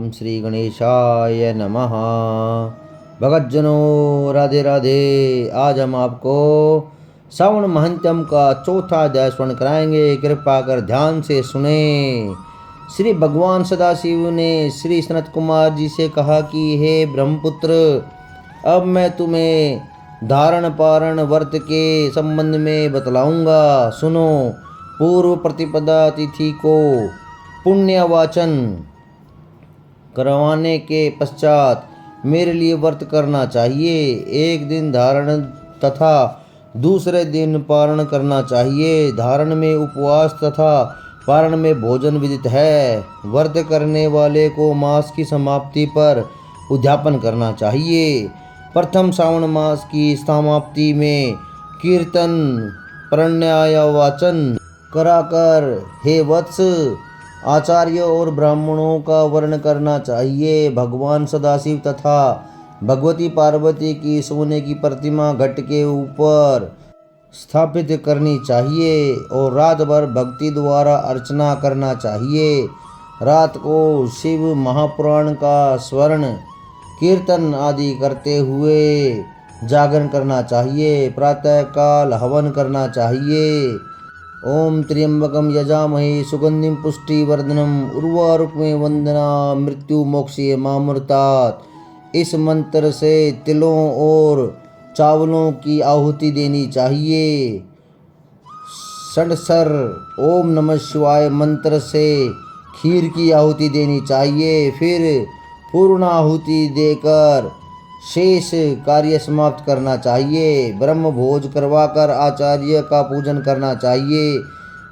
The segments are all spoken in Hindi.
ओम श्री गणेशाय नमः। भगतजनों राधे राधे। आज हम आपको श्रावण महंतम का चौथा अध्याय श्रवण कराएंगे। कृपा कर ध्यान से सुने। श्री भगवान सदाशिव ने श्री सनत कुमार जी से कहा कि हे ब्रह्मपुत्र, अब मैं तुम्हें धारण पारण व्रत के संबंध में बतलाऊंगा। सुनो। पूर्व प्रतिपदा तिथि को पुण्यवाचन करवाने के पश्चात मेरे लिए व्रत करना चाहिए। एक दिन धारण तथा दूसरे दिन पारण करना चाहिए। धारण में उपवास तथा पारण में भोजन विदित है। व्रत करने वाले को मास की समाप्ति पर उद्यापन करना चाहिए। प्रथम श्रावण मास की समाप्ति में कीर्तन प्रणयावाचन कराकर हे वत्स आचार्य और ब्राह्मणों का वर्ण करना चाहिए। भगवान सदाशिव तथा भगवती पार्वती की सोने की प्रतिमा घट के ऊपर स्थापित करनी चाहिए और रात भर भक्ति द्वारा अर्चना करना चाहिए। रात को शिव महापुराण का स्वर्ण कीर्तन आदि करते हुए जागरण करना चाहिए। प्रातः काल हवन करना चाहिए। ओम त्र्यंबकम यजामहे सुगंधिम पुष्टिवर्धनम उर्वारुकमे वंदना मृत्यु मोक्षीय मामृतात्। इस मंत्र से तिलों और चावलों की आहुति देनी चाहिए। षडसर ओम नमः शिवाय मंत्र से खीर की आहुति देनी चाहिए। फिर पूर्णाहुति देकर शेष कार्य समाप्त करना चाहिए। ब्रह्म भोज करवाकर आचार्य का पूजन करना चाहिए।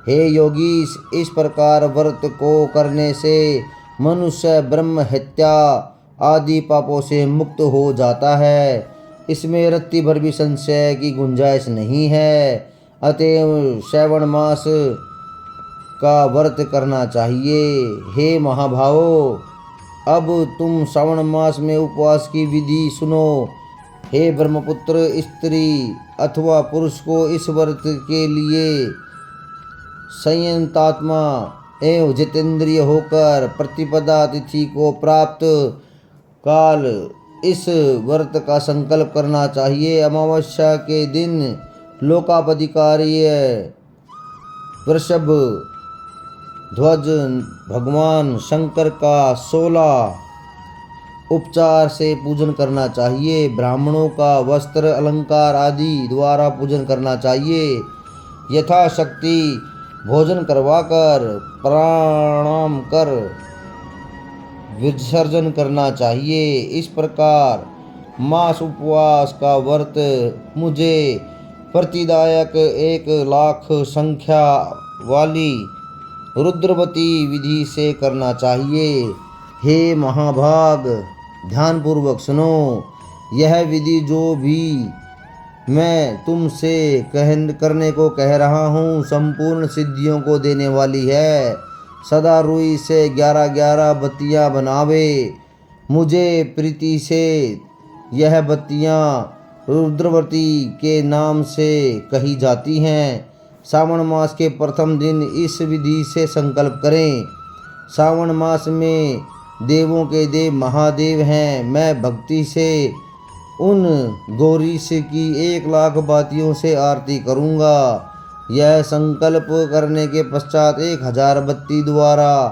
हे योगीश, इस प्रकार व्रत को करने से मनुष्य ब्रह्म हत्या आदि पापों से मुक्त हो जाता है। इसमें रत्ती भर भी संशय की गुंजाइश नहीं है। अतएव श्रावण मास का व्रत करना चाहिए। हे महाभावों, अब तुम श्रावण मास में उपवास की विधि सुनो। हे ब्रह्मपुत्र, स्त्री अथवा पुरुष को इस व्रत के लिए संयतात्मा एवं जितेंद्रिय होकर प्रतिपदा तिथि को प्राप्त काल इस व्रत का संकल्प करना चाहिए। अमावस्या के दिन लोकापधिकार्य वृषभ ध्वज भगवान शंकर का 16 उपचार से पूजन करना चाहिए। ब्राह्मणों का वस्त्र अलंकार आदि द्वारा पूजन करना चाहिए। यथाशक्ति भोजन करवाकर प्रणाम कर विसर्जन करना चाहिए। इस प्रकार मास उपवास का व्रत मुझे प्रतिदायक 1,00,000 संख्या वाली रुद्रवती विधि से करना चाहिए। हे महाभाग, ध्यानपूर्वक सुनो। यह विधि जो भी मैं तुमसे करने को कह रहा हूँ संपूर्ण सिद्धियों को देने वाली है। सदा रुई से 11-11 बत्तियाँ बनावे। मुझे प्रीति से यह बत्तियाँ रुद्रवती के नाम से कही जाती हैं। श्रावण मास के प्रथम दिन इस विधि से संकल्प करें। श्रावण मास में देवों के देव महादेव हैं। मैं भक्ति से उन गौरीश की 1,00,000 बातियों से आरती करूँगा। यह संकल्प करने के पश्चात 1,000 बत्ती द्वारा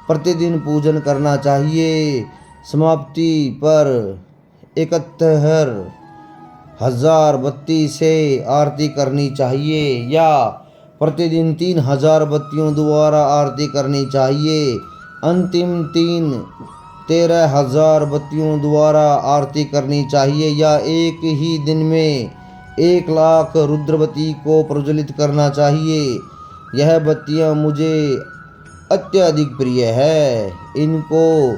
प्रतिदिन पूजन करना चाहिए। समाप्ति पर 71,000 बत्ती से आरती करनी चाहिए या प्रतिदिन 3,000 बत्तियों द्वारा आरती करनी चाहिए। अंतिम 13,000 बत्तियों द्वारा आरती करनी चाहिए या एक ही दिन में 1,00,000 रुद्रवती को प्रज्वलित करना चाहिए। यह बत्तियां मुझे अत्यधिक प्रिय है। इनको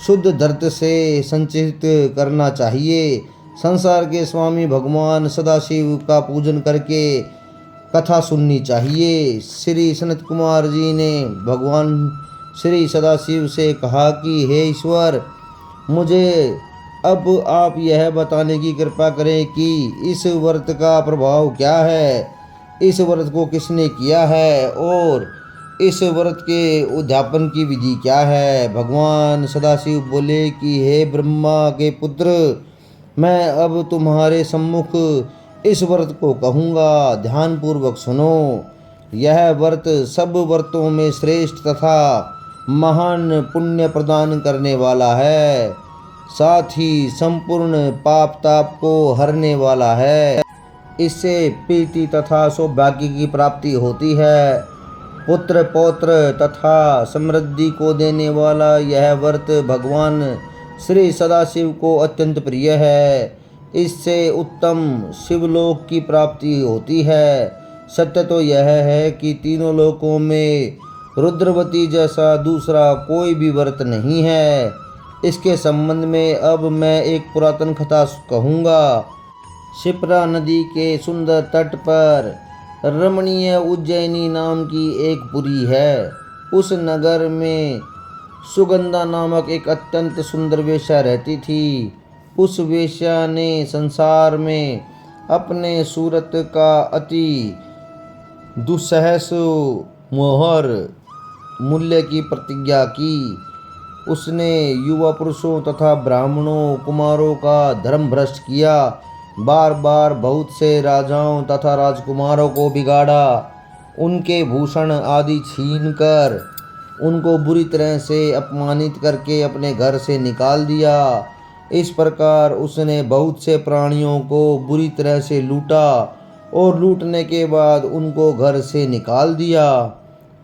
शुद्ध धरत से संचित करना चाहिए। संसार के स्वामी भगवान सदाशिव का पूजन करके कथा सुननी चाहिए। श्री सनत कुमार जी ने भगवान श्री सदाशिव से कहा कि हे ईश्वर, मुझे अब आप यह बताने की कृपा करें कि इस व्रत का प्रभाव क्या है, इस व्रत को किसने किया है और इस व्रत के उद्यापन की विधि क्या है? भगवान सदाशिव बोले कि हे ब्रह्मा के पुत्र, मैं अब तुम्हारे सम्मुख इस व्रत को कहूँगा, ध्यान पूर्वक सुनो। यह व्रत सब व्रतों में श्रेष्ठ तथा महान पुण्य प्रदान करने वाला है, साथ ही संपूर्ण पाप ताप को हरने वाला है। इससे प्रीति तथा सौभाग्य की प्राप्ति होती है। पुत्र पौत्र तथा समृद्धि को देने वाला यह व्रत भगवान श्री सदाशिव को अत्यंत प्रिय है। इससे उत्तम शिवलोक की प्राप्ति होती है। सत्य तो यह है कि तीनों लोकों में रुद्रवती जैसा दूसरा कोई भी व्रत नहीं है। इसके संबंध में अब मैं एक पुरातन कथा कहूँगा। शिप्रा नदी के सुंदर तट पर रमणीय उज्जैनी नाम की एक पुरी है। उस नगर में सुगंधा नामक एक अत्यंत सुंदर वेश्या रहती थी। उस वेश्या ने संसार में अपने सूरत का अति दुस्सहस मोहर मूल्य की प्रतिज्ञा की। उसने युवा पुरुषों तथा ब्राह्मणों कुमारों का धर्म भ्रष्ट किया। बार बार बहुत से राजाओं तथा राजकुमारों को बिगाड़ा। उनके भूषण आदि छीनकर उनको बुरी तरह से अपमानित करके अपने घर से निकाल दिया। इस प्रकार उसने बहुत से प्राणियों को बुरी तरह से लूटा और लूटने के बाद उनको घर से निकाल दिया।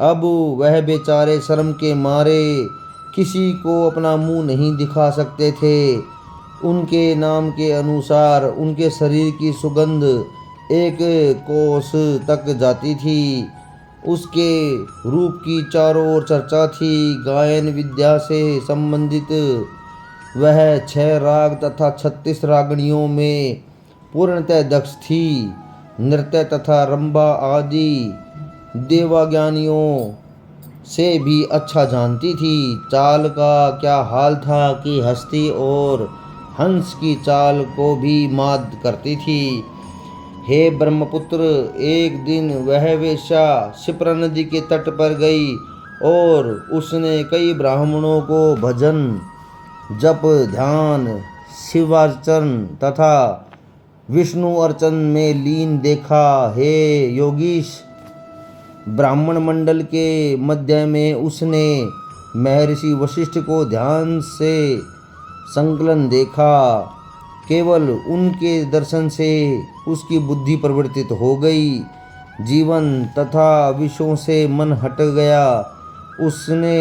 अब वह बेचारे शर्म के मारे किसी को अपना मुंह नहीं दिखा सकते थे। उनके नाम के अनुसार उनके शरीर की सुगंध एक कोस तक जाती थी। उसके रूप की चारों ओर चर्चा थी। गायन विद्या से संबंधित वह 6 राग तथा 36 रागणियों में पूर्णतः दक्ष थी। नृत्य तथा रंभा आदि देवाज्ञानियों से भी अच्छा जानती थी। चाल का क्या हाल था कि हस्ती और हंस की चाल को भी मात करती थी। हे ब्रह्मपुत्र, एक दिन वह वेश्या शिप्रा नदी के तट पर गई और उसने कई ब्राह्मणों को भजन जप ध्यान शिवार्चन तथा विष्णु अर्चन में लीन देखा। हे योगीश, ब्राह्मण मंडल के मध्य में उसने महर्षि वशिष्ठ को ध्यान से संकलन देखा। केवल उनके दर्शन से उसकी बुद्धि परिवर्तित हो गई। जीवन तथा विषयों से मन हट गया। उसने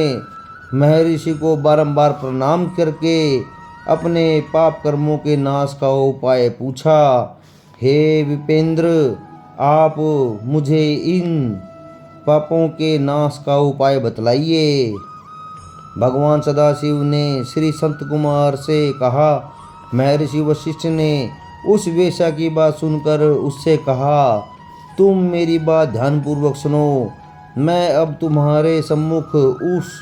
महर्षि को बारंबार प्रणाम करके अपने पाप कर्मों के नाश का उपाय पूछा। हे विपेंद्र, आप मुझे इन पापों के नाश का उपाय बतलाइए। भगवान सदाशिव ने श्री संत कुमार से कहा। महर्षि वशिष्ठ ने उस वेश्या की बात सुनकर उससे कहा, तुम मेरी बात ध्यानपूर्वक सुनो। मैं अब तुम्हारे सम्मुख उस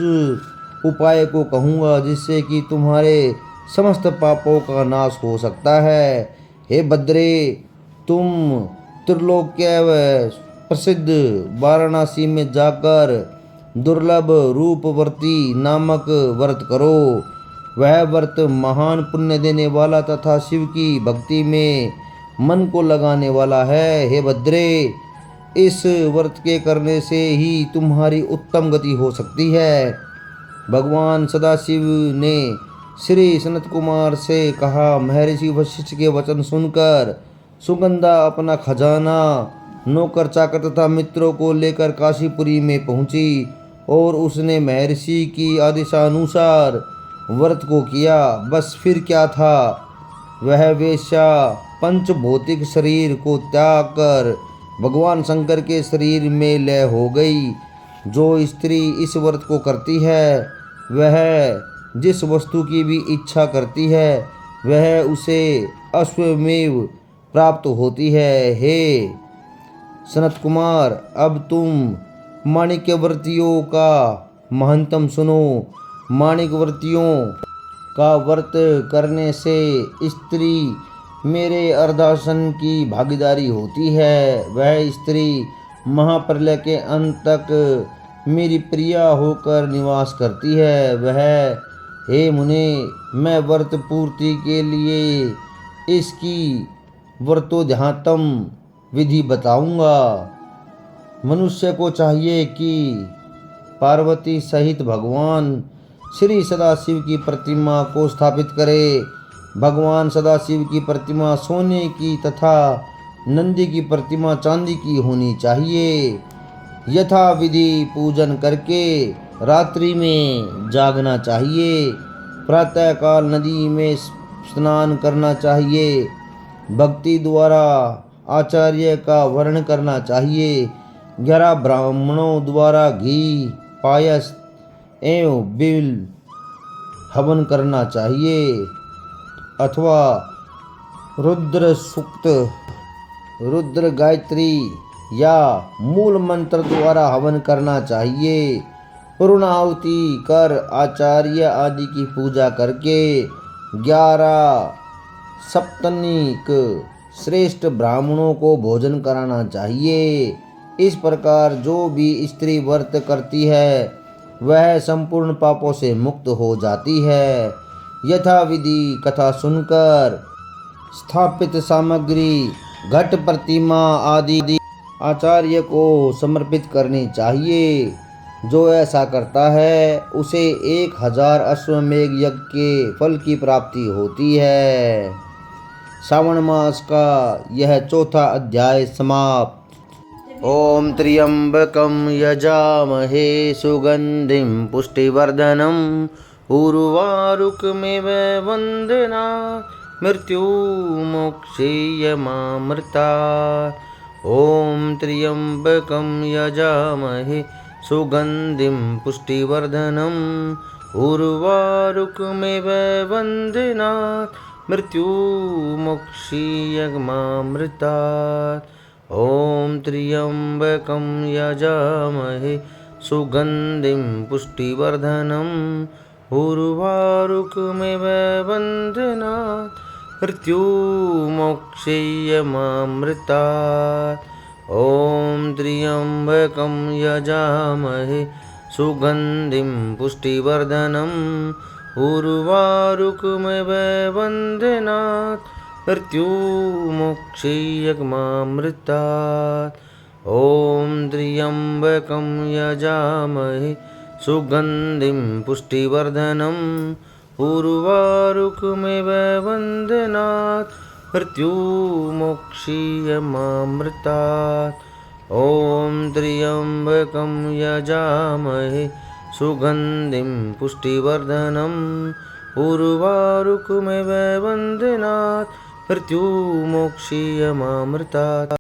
उपाय को कहूँगा जिससे कि तुम्हारे समस्त पापों का नाश हो सकता है। हे भद्रे, तुम त्रिलोक्य प्रसिद्ध वाराणसी में जाकर दुर्लभ रूपवर्ती नामक व्रत करो। वह व्रत महान पुण्य देने वाला तथा शिव की भक्ति में मन को लगाने वाला है। हे भद्रे, इस व्रत के करने से ही तुम्हारी उत्तम गति हो सकती है। भगवान सदाशिव ने श्री सनत कुमार से कहा। महर्षि वशिष्ठ के वचन सुनकर सुगंधा अपना खजाना, नौकर चाकर तथा मित्रों को लेकर काशीपुरी में पहुंची और उसने महर्षि की आदेशानुसार व्रत को किया। बस फिर क्या था, वह वेश्या पंच भौतिक शरीर को त्याग कर भगवान शंकर के शरीर में लय हो गई। जो स्त्री इस व्रत को करती है वह जिस वस्तु की भी इच्छा करती है वह उसे अश्वमेव प्राप्त होती है। हे सनत कुमार, अब तुम माणिक्यव्रतियों का महत्तम सुनो। माणिक्यव्रतियों का व्रत करने से स्त्री मेरे अर्धासन की भागीदारी होती है। वह स्त्री महाप्रलय के अंत तक मेरी प्रिया होकर निवास करती है। वह, हे मुने, मैं व्रत पूर्ति के लिए इसकी व्रतोद्यातम विधि बताऊंगा। मनुष्य को चाहिए कि पार्वती सहित भगवान श्री सदाशिव की प्रतिमा को स्थापित करे। भगवान सदाशिव की प्रतिमा सोने की तथा नंदी की प्रतिमा चांदी की होनी चाहिए। यथा विधि पूजन करके रात्रि में जागना चाहिए। प्रातःकाल नदी में स्नान करना चाहिए। भक्ति द्वारा आचार्य का वर्ण करना चाहिए। 11 ब्राह्मणों द्वारा घी, पायस एवं बिल हवन करना चाहिए अथवा रुद्र सूक्त, रुद्र गायत्री या मूल मंत्र द्वारा हवन करना चाहिए। पूर्णाहुति कर आचार्य आदि की पूजा करके 11 सप्तनिक श्रेष्ठ ब्राह्मणों को भोजन कराना चाहिए। इस प्रकार जो भी स्त्री व्रत करती है वह संपूर्ण पापों से मुक्त हो जाती है। यथा विधि कथा सुनकर स्थापित सामग्री, घट, प्रतिमा आदि आचार्य को समर्पित करनी चाहिए। जो ऐसा करता है उसे 1000 अश्वमेघ यज्ञ के फल की प्राप्ति होती है। श्रावण मास का यह चौथा अध्याय समाप्त। ओम त्र्यंबकं यजामहे सुगंधिं पुष्टिवर्धनम् उर्वारुकमिव वन्दना मृत्युर्मोक्षयमामृतात्। ओम त्र्यंबकं यजामहे सुगंधिं पुष्टिवर्धनम् उर्वारुकमिव वन्दनात् मृत्युर्मोक्षयमामृतात्। ओम त्र्यंबकं यजामहे सुगंधिं पुष्टिवर्धनम् उर्वारुकमिव वन्दनात् मृत्युर्मोक्षयमामृतात्। ओम त्र्यंबकं यजामहे सुगंधिं पुष्टिवर्धनम् उर्वारुकमिव वन्दनात् मृत्युर्मोक्षयमामृतात्। ओम त्र्यंबकं यजामहे सुगंधिं पुष्टिवर्धनम् उर्वारुकमिव वन्दनात् मृत्युर्मोक्षयमामृतात्। ओम त्र्यंबकं यजामहे सुगंधिं पुष्टिवर्धनम् उर्वारुकमिव वन्दनात् मृत्युर्मोक्षयमामृतात्।